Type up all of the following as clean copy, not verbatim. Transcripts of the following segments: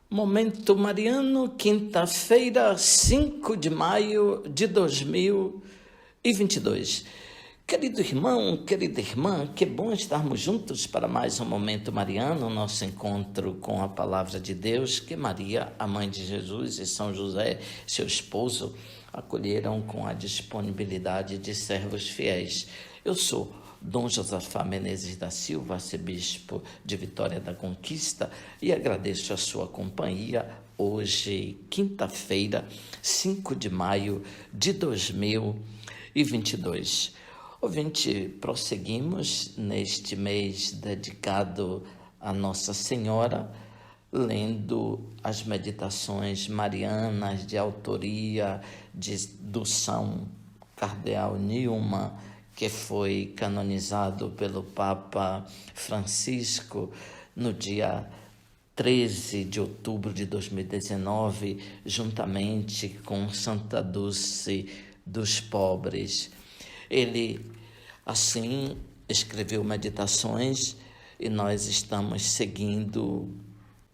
Momento Mariano, quinta-feira, 5 de maio de 2022. Querido irmão, querida irmã, que bom estarmos juntos para mais um Momento Mariano, nosso encontro com a Palavra de Deus, que Maria, a mãe de Jesus, e São José, seu esposo, acolheram com a disponibilidade de servos fiéis. Eu sou Dom Josafá Menezes da Silva, arcebispo de Vitória da Conquista, e agradeço a sua companhia hoje, quinta-feira, 5 de maio de 2022. Ouvinte, prosseguimos neste mês dedicado a Nossa Senhora, lendo as meditações marianas de autoria do São Cardeal Newman, que foi canonizado pelo Papa Francisco no dia 13 de outubro de 2019, juntamente com Santa Dulce dos Pobres. Ele, assim, escreveu meditações e nós estamos seguindo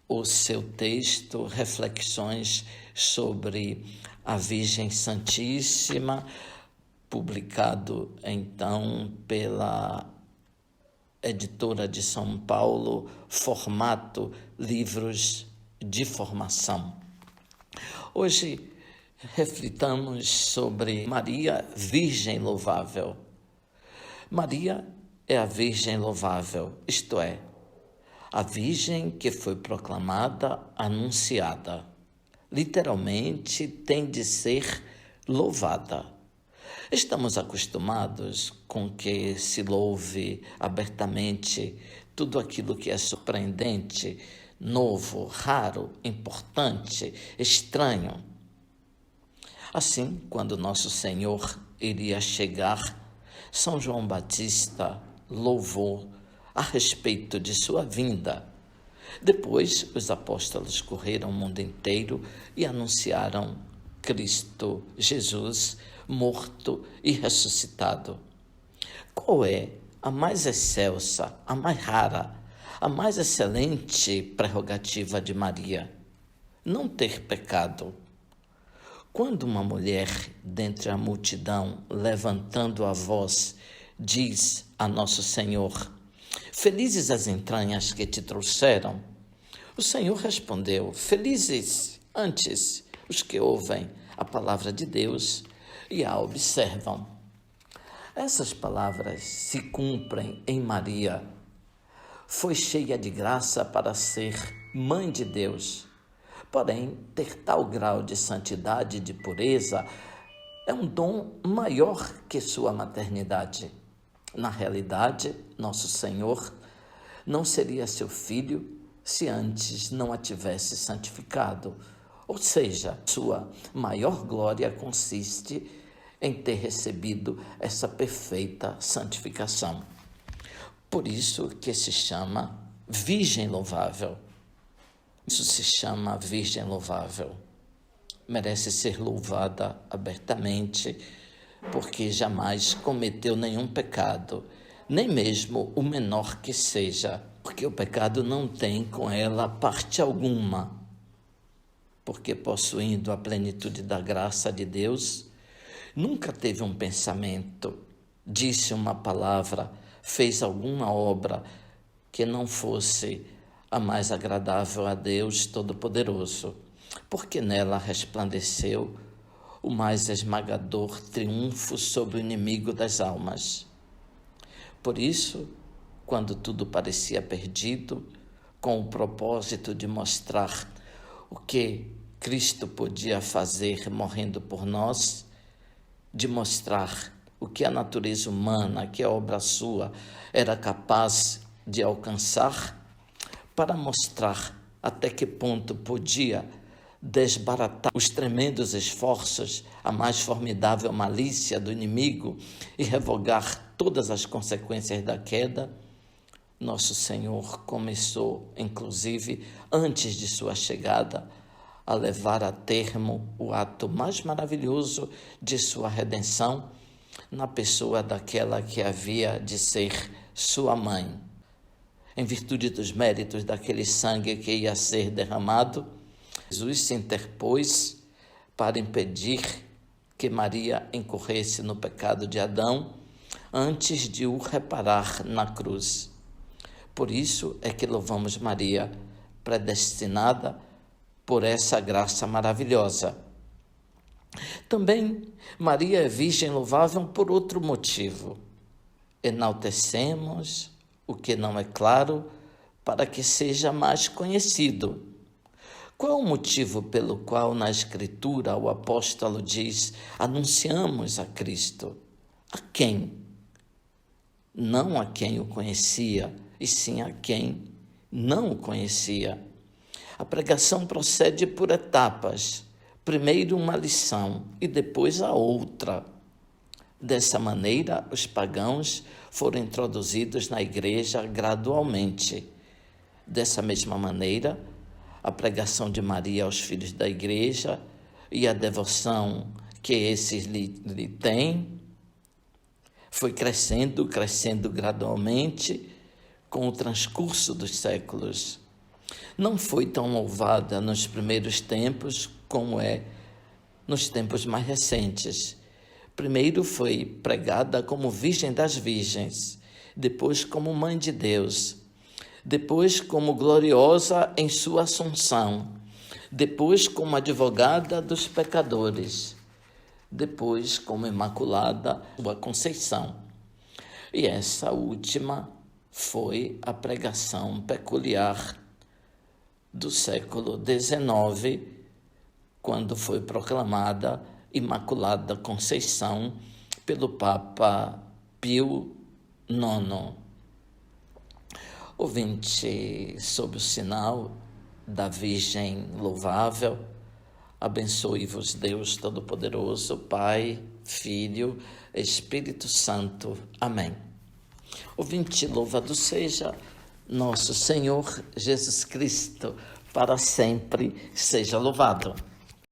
o seu texto, reflexões sobre a Virgem Santíssima, publicado então pela editora de São Paulo, formato Livros de Formação. Hoje reflitamos sobre Maria, Virgem Louvável. Maria é a Virgem Louvável, isto é, a Virgem que foi proclamada, anunciada. Literalmente tem de ser louvada. Estamos acostumados com que se louve abertamente tudo aquilo que é surpreendente, novo, raro, importante, estranho. Assim, quando nosso Senhor iria chegar, São João Batista louvou a respeito de sua vinda. Depois, os apóstolos correram o mundo inteiro e anunciaram Cristo Jesus, morto e ressuscitado. Qual é a mais excelsa, a mais rara, a mais excelente prerrogativa de Maria? Não ter pecado. Quando uma mulher, dentre a multidão, levantando a voz, diz a Nosso Senhor: "Felizes as entranhas que te trouxeram", o Senhor respondeu: "Felizes antes os que ouvem a palavra de Deus e a observam". Essas palavras se cumprem em Maria. Foi cheia de graça para ser mãe de Deus. Porém, ter tal grau de santidade e de pureza é um dom maior que sua maternidade. Na realidade, nosso Senhor não seria seu filho se antes não a tivesse santificado. Ou seja, sua maior glória consiste em ter recebido essa perfeita santificação. Por isso que se chama Virgem Louvável. Isso se chama Virgem Louvável. Merece ser louvada abertamente, porque jamais cometeu nenhum pecado, nem mesmo o menor que seja, porque o pecado não tem com ela parte alguma. Porque possuindo a plenitude da graça de Deus, nunca teve um pensamento, disse uma palavra, fez alguma obra que não fosse a mais agradável a Deus Todo-Poderoso, porque nela resplandeceu o mais esmagador triunfo sobre o inimigo das almas. Por isso, quando tudo parecia perdido, com o propósito de mostrar o que Cristo podia fazer morrendo por nós, de mostrar o que a natureza humana, que é obra sua, era capaz de alcançar, para mostrar até que ponto podia desbaratar os tremendos esforços, a mais formidável malícia do inimigo e revogar todas as consequências da queda, nosso Senhor começou, inclusive, antes de sua chegada, a levar a termo o ato mais maravilhoso de sua redenção na pessoa daquela que havia de ser sua mãe. Em virtude dos méritos daquele sangue que ia ser derramado, Jesus se interpôs para impedir que Maria incorresse no pecado de Adão antes de o reparar na cruz. Por isso é que louvamos Maria, predestinada por essa graça maravilhosa. Também Maria é virgem louvável por outro motivo. Enaltecemos o que não é claro para que seja mais conhecido. Qual é o motivo pelo qual na Escritura o apóstolo diz: anunciamos a Cristo? A quem? Não a quem o conhecia, e sim a quem não o conhecia. A pregação procede por etapas. Primeiro uma lição e depois a outra. Dessa maneira, os pagãos foram introduzidos na igreja gradualmente. Dessa mesma maneira, a pregação de Maria aos filhos da igreja e a devoção que esses lhe têm foi crescendo gradualmente com o transcurso dos séculos. Não foi tão louvada nos primeiros tempos como é nos tempos mais recentes. Primeiro foi pregada como Virgem das Virgens, depois como Mãe de Deus, depois como gloriosa em sua assunção, depois como advogada dos pecadores, depois como Imaculada sua Conceição. E essa última foi a pregação peculiar do século XIX, quando foi proclamada Imaculada Conceição pelo Papa Pio IX. Ouvinte, sob o sinal da Virgem louvável, abençoe-vos Deus Todo-Poderoso, Pai, Filho, Espírito Santo. Amém. Ouvinte, louvado seja nosso Senhor Jesus Cristo, para sempre seja louvado.